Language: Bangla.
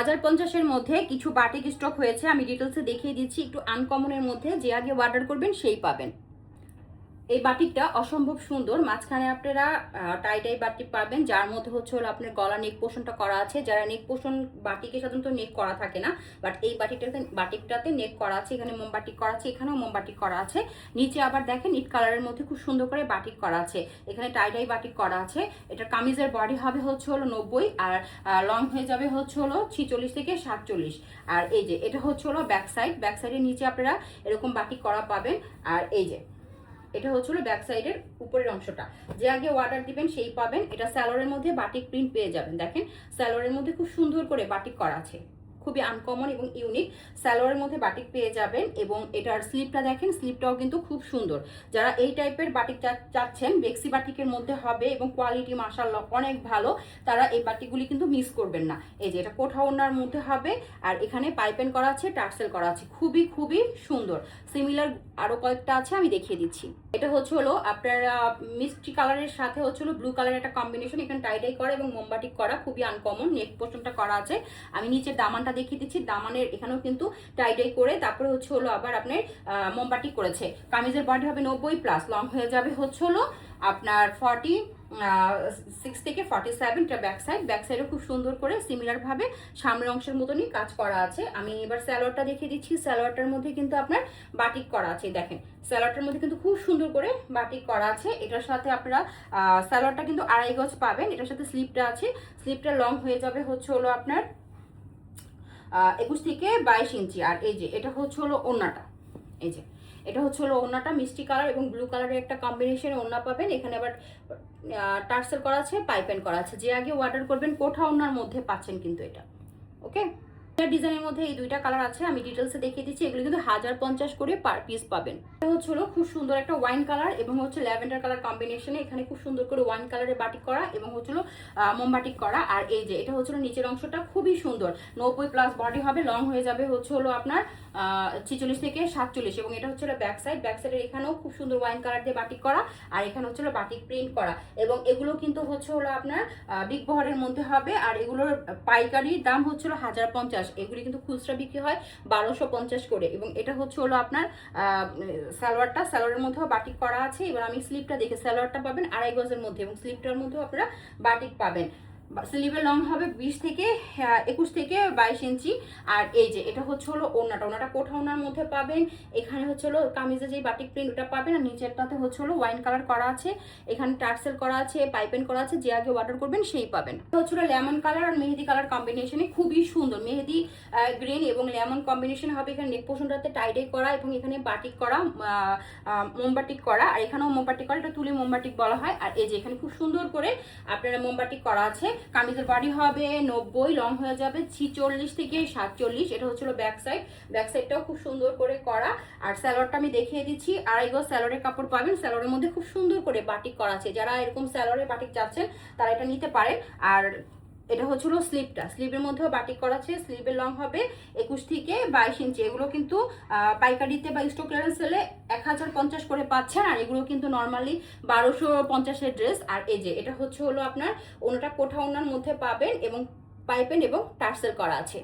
1050-এর মধ্যে কিছু বাটিক স্টক হয়েছে, আমি ডিটেলসে দেখিয়ে দিচ্ছি। একটু আনকমনের মধ্যে, যে আগে অর্ডার করবেন সেই পাবেন। এই বাটিকটা অসম্ভব সুন্দর, মাঝখানে আপনারা টাই বাটিক পাবেন, যার মধ্যে হচ্ছে হলো আপনার গলা নেক পোষণটা করা আছে। যারা নেক পোষণ বাটিকে সাধারণত নেক করা থাকে না, বাট এই বাটিকটাতে নেক করা আছে। এখানে মোমবাটিক করা আছে, এখানেও মোমবাটিক করা আছে। নিচে আবার দেখেন ইট কালারের মধ্যে খুব সুন্দর করে বাটিক করা আছে। এখানে টাই বাটিক করা আছে। এটা কামিজের বডি হবে হচ্ছে হলো 90, আর লং হয়ে যাবে হচ্ছে হলো 46 থেকে 47। আর এই যে এটা হচ্ছে হলো ব্যাক সাইডের নিচে আপনারা এরকম বাটিক করা পাবেন। আর এই যে এটা হচ্ছে হলো ব্যাক সাইডের উপরের অংশটা, যে আগে অর্ডার দিবেন সেই পাবেন। এটা সালোয়ারের মধ্যে বাটিক প্রিন্ট পেয়ে যাবেন। দেখেন সালোয়ারের মধ্যে খুব সুন্দর করে বাটিক করা আছে, খুবই আনকমন এবং ইউনিক। সালোয়ারের মধ্যে বাটিক পেয়ে যাবেন। এবং এটার স্লিপটা দেখেন, স্লিপটাও কিন্তু খুব সুন্দর। যারা এই টাইপের বাটিক চাচ্ছেন, বেক্সি বাটিকের মধ্যে হবে এবং কোয়ালিটি মাশাআল্লাহ অনেক ভালো, তারা এই বাটিকগুলি কিন্তু মিস করবেন না। এই যে এটা কোঠা ওড়নার মধ্যে হবে, আর এখানে পাইপেন করা আছে, টার্সেল করা আছে, খুবই খুবই সুন্দর। সিমিলার আরো কয়েকটা আছে, আমি দেখিয়ে দিচ্ছি। এটা হচ্ছে হলো আপনার মিষ্টি কালারের সাথে হচ্ছে হলো ব্লু কালারের একটা কম্বিনেশন। এখানে টাই করা এবং মোমবাটিক করা, খুবই আনকমন। নেক পোর্শনটা করা আছে। আমি নিচের দামানটা দেখিয়ে দিচ্ছি। দামানের এখানেও কিন্তু টাই করে, তারপরে হচ্ছে হলো আবার আপনার মোমবাটিক করেছে। কামিজের বডি হবে 90+, লং হয়ে যাবে হচ্ছে হলো আপনার 46 থেকে 47। এটা ব্যাক সাইডও খুব সুন্দর করে সিমিলার ভাবে সামনের অংশের মতনই কাজ করা আছে। আমি এবার সালোয়ারটা দেখিয়ে দিচ্ছি। সালোয়ারটার মধ্যে কিন্তু আপনার বাটিক করা আছে। দেখেন সালোয়ারটার মধ্যে কিন্তু খুব সুন্দর করে বাটিক করা আছে। এটার সাথে আপনারা সালোয়ারটা কিন্তু 2.5 গজ পাবেন। এটার সাথে স্লিপটা আছে। স্লিপটা লং হয়ে যাবে হচ্ছে হলো আপনার 21 থেকে 22 ইঞ্চি। আর এই যে এটা হচ্ছে হলো ওড়নাটা। এই যে এটা হচ্ছে হলো ওড়নাটা, মিষ্টি কালার এবং ব্লু কালারের একটা কম্বিনেশনে ওড়না পাবেন। এখানে আবার টার্সেল করা আছে, পাইপেন করা আছে। যে আগে অর্ডার করবেন কোঠা ওড়নার মধ্যে পাচ্ছেন কিন্তু এটা। ওকে, ডিজাইনের মধ্যে এই দুইটা কালার আছে, আমি ডিটেলসে দেখিয়ে দিচ্ছি। এগুলো কিন্তু 1050 করে পার পিস পাবেন। এটা হচ্ছে হলো খুব সুন্দর একটা ওয়াইন কালার এবং হচ্ছে ল্যাভেন্ডার কালার কম্বিনেশনে। এখানে খুব সুন্দর করে ওয়াইন কালারের বাটিক করা এবং হচ্ছে হলো মোমবাটিক করা। আর এই যে এটা হচ্ছে নিচের অংশটা খুবই সুন্দর, 90+ বডি হবে, লং হয়ে যাবে হচ্ছে হলো আপনার 46 থেকে 47। এবং এটা হচ্ছে ব্যাক সাইডের এখানেও খুব সুন্দর ওয়াইন কালার দিয়ে বাটিক করা, আর এখানে হচ্ছে বাটিক প্রিন্ট করা। এবং এগুলো কিন্তু হচ্ছে হলো আপনার বিগ বহরের মধ্যে হবে। আর এগুলোর পাইকারির দাম হচ্ছে 1050। এগুলি কিন্তু খুচরা বিক্রি হয় 1250 করে। এবং এটা হচ্ছে হলো আপনার সালোয়ারের মধ্যেও বাটিক করা আছে। এবার আমি স্লিপটা দেখে, সালোয়ারটা পাবেন 2.5 গজের মধ্যে এবং স্লিপটার মধ্যেও আপনারা বাটিক পাবেন। স্লিভের লং হবে 20 থেকে 21 থেকে 22 ইঞ্চি। আর এই যে এটা হচ্ছে হলো ওড়নাটা কোঠা ওড়নার মধ্যে পাবেন। এখানে হচ্ছে হলো কামিজে যে বাটিক প্রিন্ট ওটা পাবেন। আর নিচেরটাতে হচ্ছে হলো ওয়াইন কালার করা আছে, এখানে টার্সেল করা আছে, পাইপেন করা আছে। যে আগে অর্ডার করবেন সেই পাবেন। এটা হচ্ছে হলো লেমন কালার আর মেহেদি কালার কম্বিনেশনে, খুবই সুন্দর। মেহেদি গ্রিন এবং লেমন কম্বিনেশন হবে। এখানে নেক পোর্শনটাতে টাই করা এবং এখানে বাটিক করা, মোমবাটিক করা। আর এখানেও মোমবাটিক করা, এটা তুলি মোমবাটিক বলা হয়। আর এই যে এখানে খুব সুন্দর করে আপনারা মোমবাটিক করা আছে। কামিজের বডি হবে 90, লং হয়ে যাবে 46 থেকে 47। এটা হচ্ছে ব্যাক সাইডটাও খুব সুন্দর করে করা। আর সালোয়ারটা আমি দেখিয়ে দিচ্ছি। 2.5 গজ সালোয়ারের কাপড় পাবেন। সালোয়ারের মধ্যে খুব সুন্দর করে বাটিক করা আছে। যারা এরকম সালোয়ারের বাটিক চাচ্ছেন তারা এটা নিতে পারেন। আর এটা হচ্ছে স্লিপের মধ্যেও বাটিক করা আছে। স্লিভের লং হবে 21 থেকে 22 ইঞ্চি। এগুলো কিন্তু পাইকারিতে বা স্টক ক্লিয়ারেন্স সেলে 1050 করে পাচ্ছেন। আর এগুলো কিন্তু নর্মালি 1250-এর ড্রেস। আর এই যে এটা হচ্ছে হলো আপনার ওনাটা কোঠা ওনার মধ্যে পাবেন এবং পাইপেন এবং টার্সেল করা আছে।